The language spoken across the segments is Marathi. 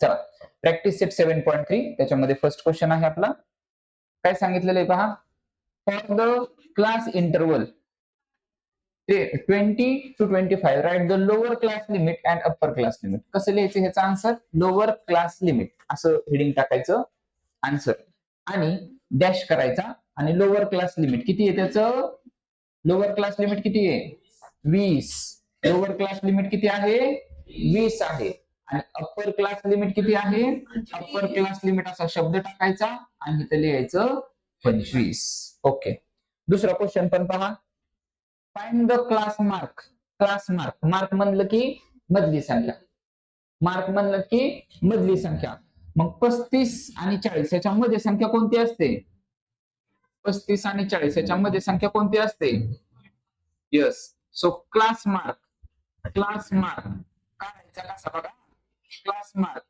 चला, प्रॅक्टिस सेट 7.3 त्याच्यामध्ये फर्स्ट क्वेश्चन आहे आपला. काय सांगितलेलं आहे पहा, for the class interval 20 to 25 write the lower class limit and upper class limit. कसं लिहायचं ह्याचा आन्सर, लोअर क्लास लिमिट असं हेडिंग टाकायचं आन्सर आणि डॅश करायचा आणि लोअर क्लास लिमिट किती आहे त्याचं, लोअर क्लास लिमिट किती आहे 20. लोअर क्लास लिमिट किती आहे 20 आहे आणि अप्पर क्लास लिमिट किती आहे, अप्पर क्लास लिमिट असा शब्द टाकायचा आणि इथे लिहायचं 25. ओके, दुसरा क्वेश्चन पण पहा, find the class mark. Class mark, mark म्हणलं की मधली संख्या, मार्क म्हणलं की मधली संख्या. मग 35 आणि 40 याच्या मध्ये संख्या कोणती असते, 35 आणि 40 याच्या मध्ये संख्या कोणती असते, yes. So class mark, class mark काय कसा बघा, class mark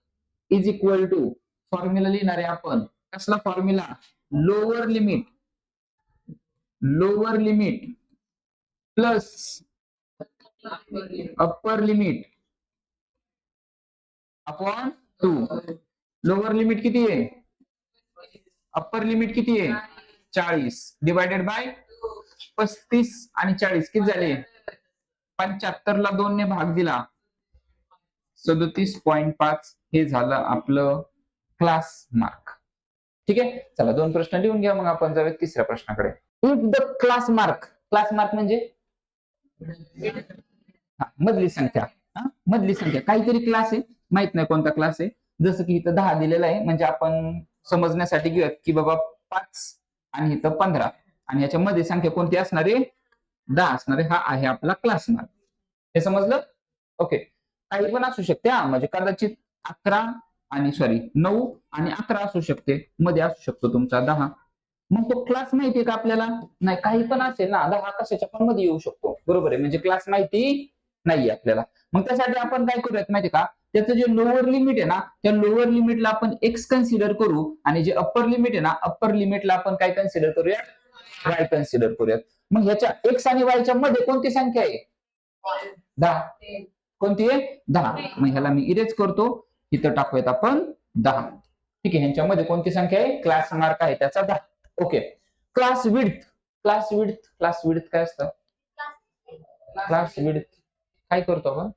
is equal to, formula लिहिणार आहे आपण. कसला formula, lower limit, lower limit plus upper limit upon 2. Lower limit किती आहे, अप्पर लिमिट किती आहे 40 डिवायडेड बाय 35 आणि 40 किती झाले, 75 ला 2 ने भाग दिला 37.5. हे झालं आपलं क्लास मार्क. ठीक आहे, चला 2 प्रश्न लिहून घ्या, मग आपण जाऊया तिसऱ्या प्रश्नाकडे. If the class mark, class mark म्हणजे मधली संख्या, मधली संख्या काहीतरी क्लास आहे, माहित नाही कोणता क्लास आहे. जसं की इथं 10 दिलेला आहे, म्हणजे आपण समजण्यासाठी घेऊयात की बाबा 5 आणि इथं 15 आणि याच्या मध्ये संख्या कोणती असणार आहे 10 असणार आहे. हा आहे आपला क्लास मार्क. हे समजलं. ओके, काही पण असू शकते, म्हणजे कदाचित 11 आणि 9 आणि 11 असू शकते, मध्ये असू शकतो तुमचा 10. मग तो क्लास माहितीये का आपल्याला, नाही काही पण असेल ना, 10 कशाच्या पण मध्ये येऊ शकतो, बरोबर आहे, म्हणजे क्लास माहिती नाहीये आपल्याला. मग त्यासाठी आपण काय करूयात माहितीये का, त्याचं जे लोअर लिमिट आहे ना, त्या लोअर लिमिटला आपण एक्स कन्सिडर करू आणि जे अप्पर लिमिट आहे ना, अप्पर लिमिटला आपण काय कन्सिडर करूया, वाय कन्सिडर करूयात. मग ह्याच्या एक्स आणि वायच्या मध्ये कोणती संख्या आहे 10, कोणती आहे 10. मग ह्याला मी इरेज करतो, इथं टाकूयात आपण 10. ठीक आहे, ह्यांच्यामध्ये कोणती संख्या आहे, क्लास मार्क आहे त्याचा 10. Okay, class width, class width, class width काय असतं, क्लास विड्थ काय करतो आपण,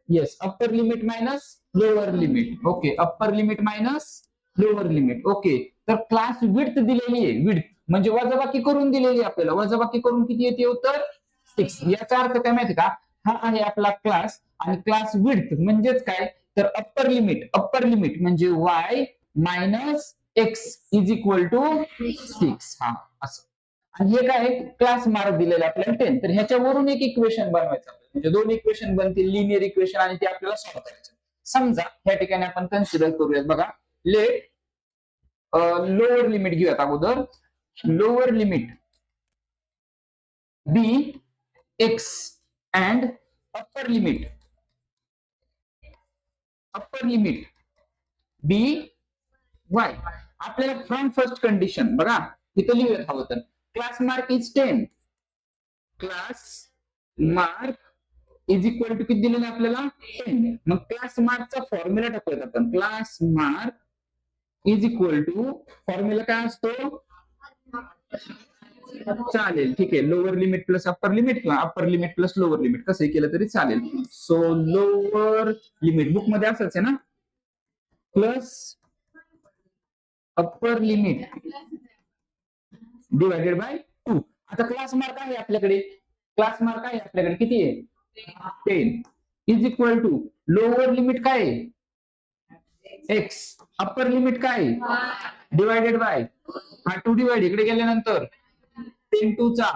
yes, upper limit minus lower limit. Okay, upper limit minus lower limit. Okay, तर क्लास विड्थ दिलेली आहे, विड्थ म्हणजे वजाबाकी करून दिलेली आहे आपल्याला, वजाबाकी करून किती येते उत्तर 6. याचा अर्थ काय माहिती का, हा आहे आपला क्लास आणि क्लास विड्थ म्हणजेच काय, तर अप्पर लिमिट, अप्पर लिमिट म्हणजे y minus X is equal to 6. हा असं. आणि हे काय क्लास मार्क दिलेला आपल्याला 10. तर ह्याच्यावरून एक इक्वेशन बनवायचं, म्हणजे 2 इक्वेशन बनतील, लिनियर इक्वेशन, आणि ते आपल्याला सॉल्व्ह करायचं. समजा ह्या ठिकाणी आपण कन्सिडर करूयात बघा, लेट लोअर लिमिट घेऊयात अगोदर, lower limit be X and upper limit, upper limit be Y. आपल्याला फ्रॉम फर्स्ट कंडिशन बघा इथं लिहूयात हवं तर, class mark is 10, class mark is equal to किती दिलेलं आपल्याला 10. मग क्लास मार्कचा फॉर्म्युला टाकूयात आपण, class mark is equal to, formula काय असतो, चालेल ठीक आहे, lower limit plus upper limit किंवा upper limit plus lower limit कसंही केलं तरी चालेल. सो लोअर लिमिट बुक मध्ये असंच आहे ना, plus upper limit divided by 2. आता क्लास मार्क आहे आपल्याकडे, क्लास मार्क आहे आपल्याकडे किती आहे 10 is equal to lower limit काय आहे एक्स, अप्पर लिमिट काय डिवायडेड बाय हा 2 डिवाइड इकडे गेल्यानंतर 10 2 चा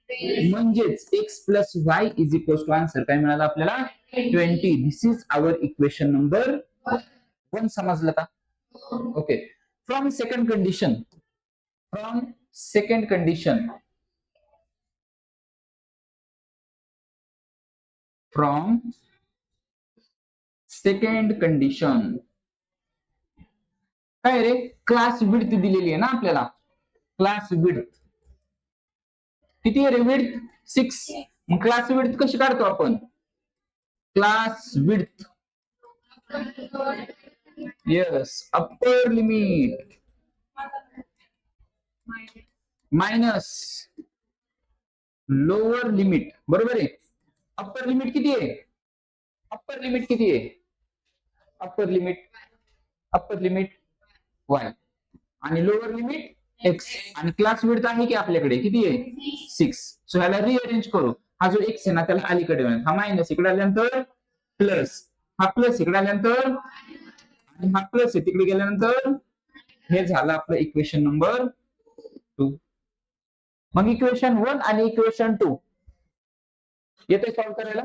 म्हणजेच X plus Y is equal to answer काय मिळाला आपल्याला 20. This is our equation number 1. समजलं का. Okay, from second condition, from second condition, from second condition काय रे, क्लास विड्थ दिलेली आहे ना आपल्याला, क्लास विड्थ किती आहे रे, विड्थ 6. मग क्लास विड्थ कशी काढतो आपण, class width, yes, upper limit minus lower limit, बरोबर आहे. अप्पर लिमिट किती आहे? अप्पर लिमिट किती आहे? अप्पर लिमिट वाय आणि लोअर लिमिट एक्स, आणि क्लास विड्थ आहे की आपल्याकडे किती आहे? 6. सो ह्याला रिअरेंज करू. हा जो एक्स आहे ना त्याला अलीकडे होईल, हा मायनस इकडे आल्यानंतर प्लस, हा प्लस इकडे आल्यानंतर, आणि हा प्लस आहे तिकडे गेल्यानंतर, हे झालं आपलं इक्वेशन नंबर 2. मग इक्वेशन 1 आणि इक्वेशन 2 येते सॉल्व्ह करायला.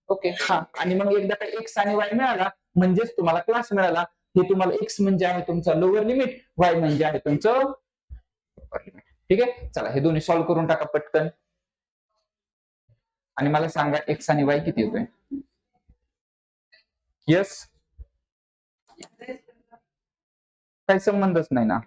ओके, हा, आणि मग एकदा का एक्स आणि वाय मिळाला म्हणजेच तुम्हाला क्लास मिळाला. हे तुम्हाला एक्स म्हणजे आहे तुमचा लोअर लिमिट, वाय म्हणजे आहे तुमचं अप्पर लिमिट. ठीक आहे, चला हे दोन्ही सॉल्व्ह करून टाका पटकन आणि मला सांगा एक्स आणि वाय किती येतोय. येस, काही संबंधच नाही ना.